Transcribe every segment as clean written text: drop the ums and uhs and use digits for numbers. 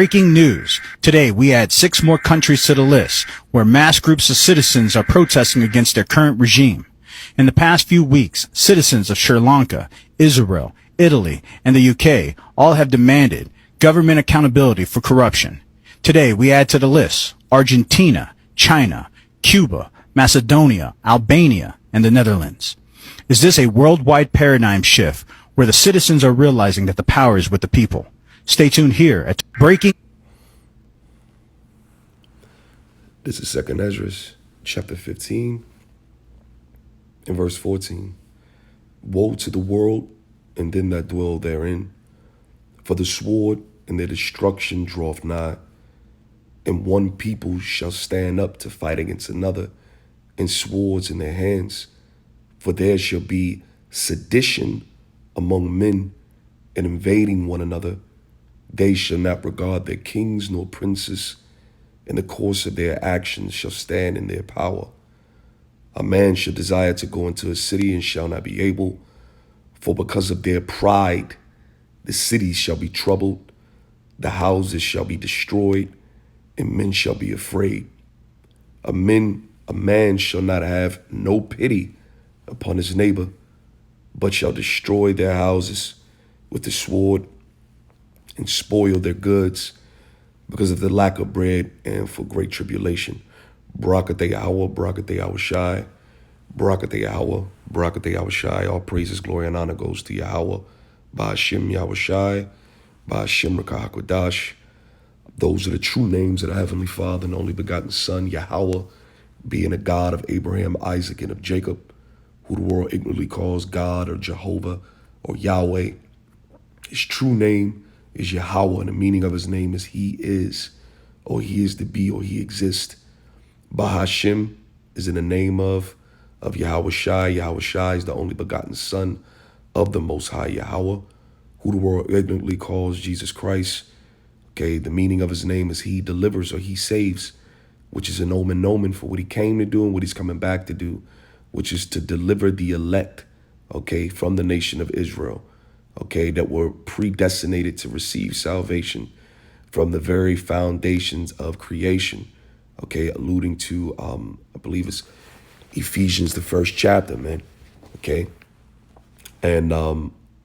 Breaking news. Today, we add 6 more countries to the list where mass groups of citizens are protesting against their current regime. In the past few weeks, citizens of Sri Lanka, Israel, Italy, and the UK all have demanded government accountability for corruption. Today, we add to the list Argentina, China, Cuba, Macedonia, Albania, and the Netherlands. Is this a worldwide paradigm shift where the citizens are realizing that the power is with the people? Stay tuned here at Breaking. This is 2nd Ezra, chapter 15, and verse 14. Woe to the world and them that dwell therein, for the sword and their destruction draweth nigh, and one people shall stand up to fight against another, and swords in their hands. For there shall be sedition among men, and invading one another. They shall not regard their kings nor princes, and the course of their actions shall stand in their power. A man shall desire to go into a city and shall not be able, for because of their pride the cities shall be troubled, the houses shall be destroyed, and men shall be afraid. A man shall not have no pity upon his neighbor, but shall destroy their houses with the sword, and spoil their goods because of the lack of bread and for great tribulation. Barakateh Yahweh, Barakateh Yahweh Shai, Barakateh Yahweh, Barakateh Yahweh Shai. All praises, glory, and honor goes to Yahweh, Ba'ashem Yahweh Shai, Ba'ashem Rakah HaKodash. Those are the true names of the Heavenly Father and only begotten Son, Yahweh, being a God of Abraham, Isaac, and of Jacob, who the world ignorantly calls God or Jehovah or Yahweh. His true name is Yahweh, and the meaning of his name is He is, or He is to be, or He exists. Bahashem is in the name of Yahweh Shai. Yahweh Shai is the only begotten Son of the Most High Yahweh, who the world ignorantly calls Jesus Christ. Okay, the meaning of his name is He delivers or He saves, which is an omen for what He came to do and what He's coming back to do, which is to deliver the elect, okay, from the nation of Israel. Okay, that were predestinated to receive salvation from the very foundations of creation. Okay, alluding to, I believe it's Ephesians, the 1st chapter, man. Okay, and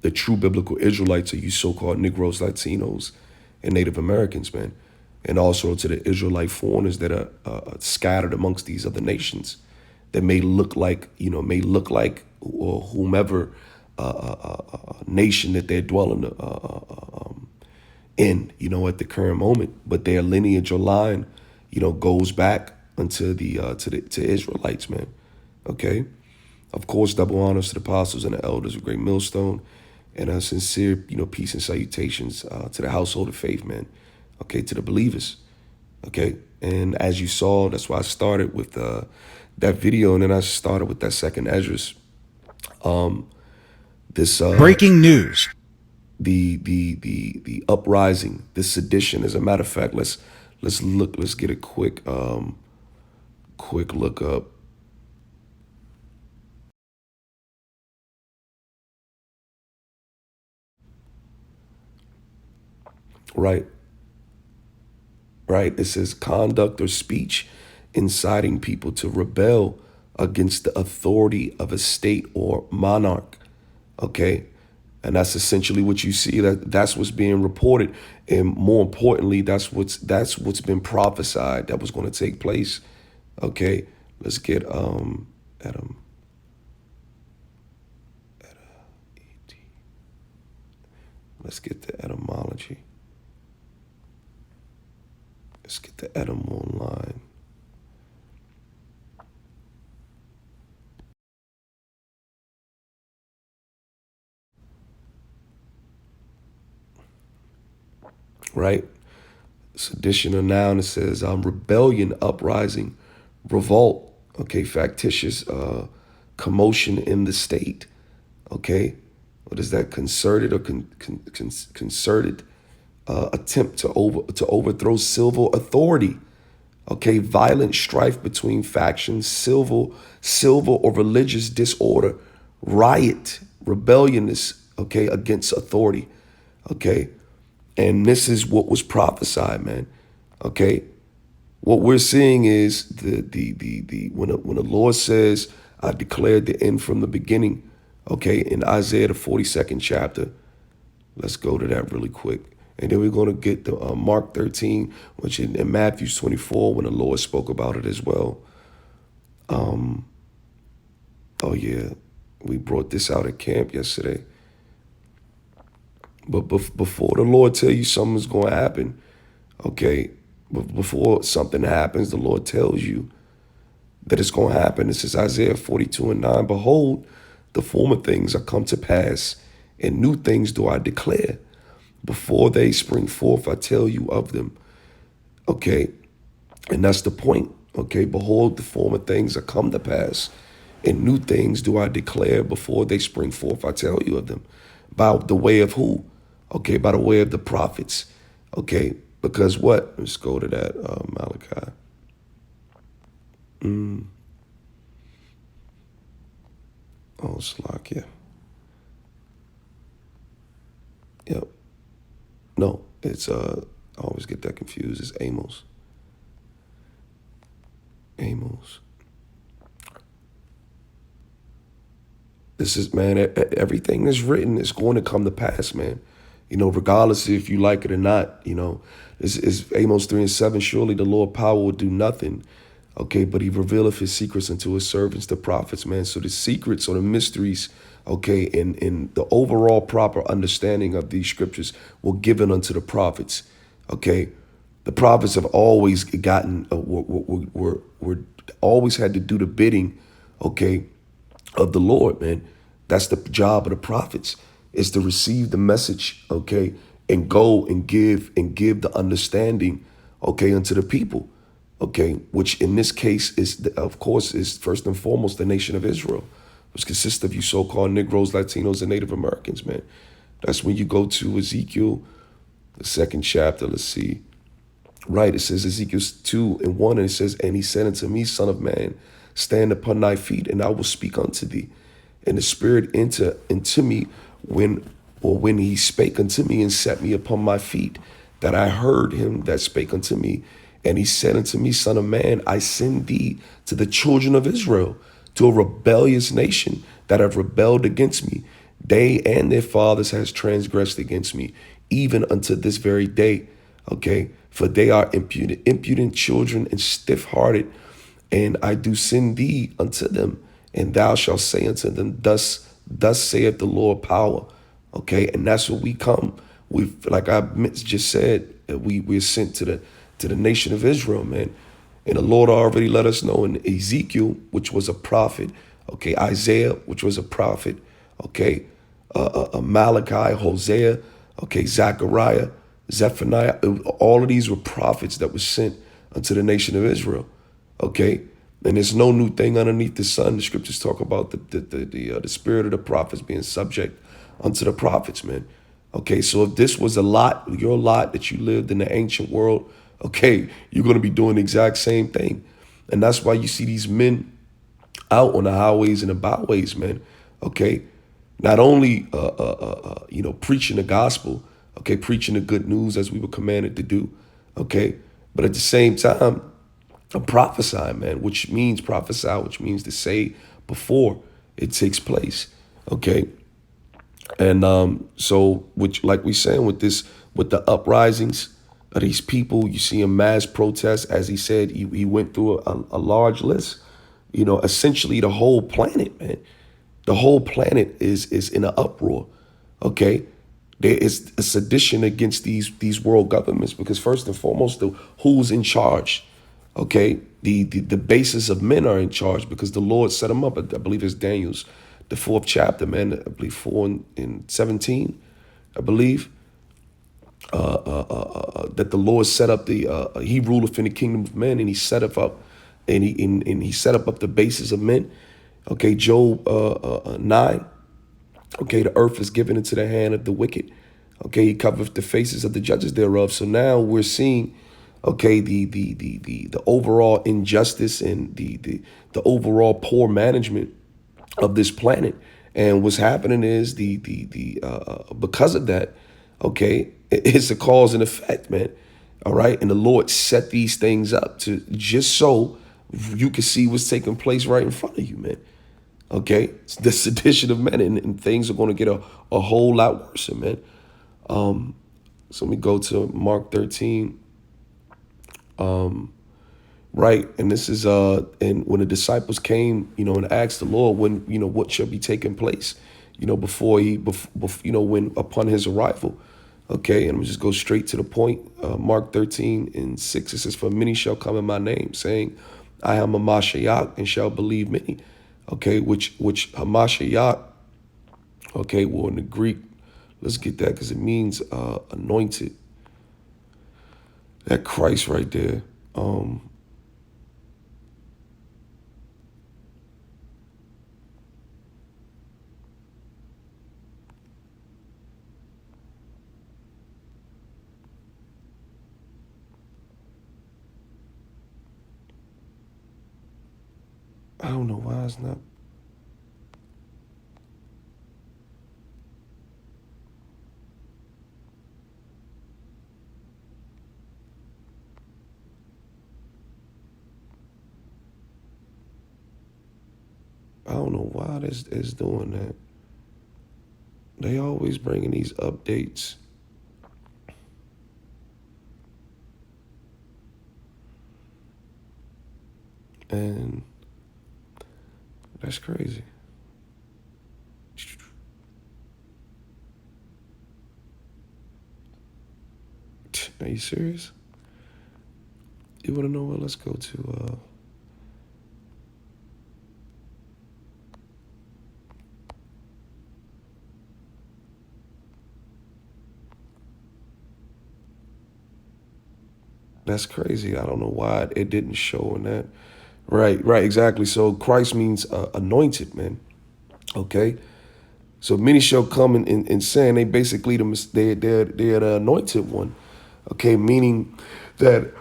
the true biblical Israelites are you so-called Negroes, Latinos, and Native Americans, man. And also to the Israelite foreigners that are scattered amongst these other nations that may look like, or whomever nation that they're dwelling in, at the current moment, but their lineage or line, goes back unto to Israelites, man. Okay, of course, double honors to the apostles and the elders of Great Millstone, and a sincere, peace and salutations to the household of faith, man. Okay, to the believers. Okay, and as you saw, that's why I started with that video, and then I started with that 2nd Ezra. This Breaking news. The uprising, this sedition. As a matter of fact, let's get a quick look up. Right. It says conduct or speech inciting people to rebel against the authority of a state or monarch. Okay, and that's essentially what you see. That's what's being reported, and more importantly, that's what's been prophesied that was going to take place. Okay, let's get Adam. Let's get the etymology. Let's get the Edom online. Right? Sedition, a noun, it says rebellion, uprising, revolt, okay, factitious commotion in the state. Okay, what is that? Concerted or concerted attempt to overthrow civil authority. Okay, violent strife between factions, civil or religious disorder, riot, rebelliousness, okay, against authority. Okay, And this is what was prophesied, man. Okay. What we're seeing is when the Lord says, I declared the end from the beginning. Okay. In Isaiah, the 42nd chapter, let's go to that really quick. And then we're going to get to Mark 13, which in Matthew 24, when the Lord spoke about it as well. Oh yeah, we brought this out at camp yesterday. But before the Lord tell you something's going to happen, okay, before something happens, the Lord tells you that it's going to happen. This is Isaiah 42:9. Behold, the former things are come to pass, and new things do I declare. Before they spring forth, I tell you of them. Okay, and that's the point. Okay, behold, the former things are come to pass, and new things do I declare. Before they spring forth, I tell you of them. By the way of who? Okay, by the way of the prophets. Okay, because what? Let's go to that Malachi. Oh, Slakia. Yep. No, it's I always get that confused. It's Amos. Amos. This is, man, everything that's written is going to come to pass, man. You know, regardless if you like it or not, you know, this is Amos 3:7. Surely the Lord power will do nothing. Okay, but he revealeth his secrets unto his servants, the prophets, man. So the secrets or the mysteries, okay, in the overall proper understanding of these scriptures were given unto the prophets. Okay, the prophets have always gotten, were always had to do the bidding, okay, of the Lord, man. That's the job of the prophets, is to receive the message, okay, and go and give the understanding, okay, unto the people. Okay, which in this case is, of course, is first and foremost the nation of Israel, which consists of you so-called Negroes, Latinos, and Native Americans, man. That's when you go to Ezekiel, the 2nd chapter. Let's see. Right, it says Ezekiel 2:1, and it says, and he said unto me, Son of man, stand upon thy feet, and I will speak unto thee. And the Spirit enter into me when he spake unto me and set me upon my feet, that I heard him that spake unto me. And he said unto me, Son of man, I send thee to the children of Israel, to a rebellious nation that have rebelled against me. They and their fathers has transgressed against me, even unto this very day. Okay, for they are impudent children and stiff-hearted, and I do send thee unto them, and thou shalt say unto them, Thus saith the Lord power. Okay, and that's what we come. We, like I just said, we're sent to the nation of Israel, man. And the Lord already let us know in Ezekiel, which was a prophet, okay, Isaiah, which was a prophet, okay, Malachi, Hosea, okay, Zechariah, Zephaniah. All of these were prophets that were sent unto the nation of Israel, okay. And there's no new thing underneath the sun. The scriptures talk about the spirit of the prophets being subject unto the prophets, man. Okay, so if this was your lot that you lived in the ancient world, okay, you're going to be doing the exact same thing. And that's why you see these men out on the highways and the byways, man. Okay, not only, preaching the gospel, okay, preaching the good news as we were commanded to do, okay, but at the same time, I'm prophesying, man, which means to say before it takes place, okay. And so, which, like we saying with the uprisings of these people, you see a mass protest. As he said, he went through a large list. You know, essentially the whole planet, man. The whole planet is in an uproar. Okay, there is a sedition against these world governments, because first and foremost, who's in charge? Okay, the basis of men are in charge, because the Lord set them up. I believe it's Daniel's, the 4th chapter, man. I believe 4:17. I believe that the Lord set up he ruleth in the kingdom of men, and he set up and he set up the basis of men. Okay, Job 9. Okay, the earth is given into the hand of the wicked. Okay, he covereth the faces of the judges thereof. So now we're seeing, okay, the overall injustice and the overall poor management of this planet. And what's happening is because of that, okay, It's a cause and effect, man. All right. And the Lord set these things up to just so you can see what's taking place right in front of you, man. Okay. It's the sedition of men, and things are going to get a whole lot worse, man. So let me go to Mark 13. Right. And this is and when the disciples came, and asked the Lord when, what shall be taking place, before when upon his arrival. Okay, and we just go straight to the point. Mark 13:6, it says, "For many shall come in my name, saying, I am a Mashiach, and shall believe many." Okay, which Hamashiach, okay, well, in the Greek, let's get that because it means anointed. That Christ right there. I don't know why it's not. I don't know why this is doing that. They always bringing these updates. And that's crazy. Are you serious? You want to know what? Let's go to. That's crazy. I don't know why it didn't show in that. Right, exactly. So Christ means anointed, man. Okay. So many shall come in saying they basically they're the anointed one. Okay, meaning that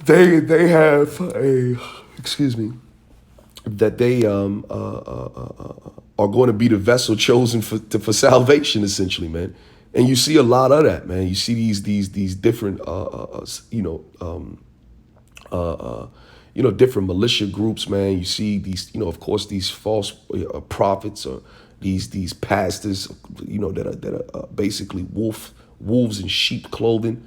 they have a, excuse me, that they are going to be the vessel chosen for salvation, essentially, man. And you see a lot of that, man. You see these different different militia groups, man. You see these, of course, these false prophets, or these pastors, that are basically wolves in sheep clothing.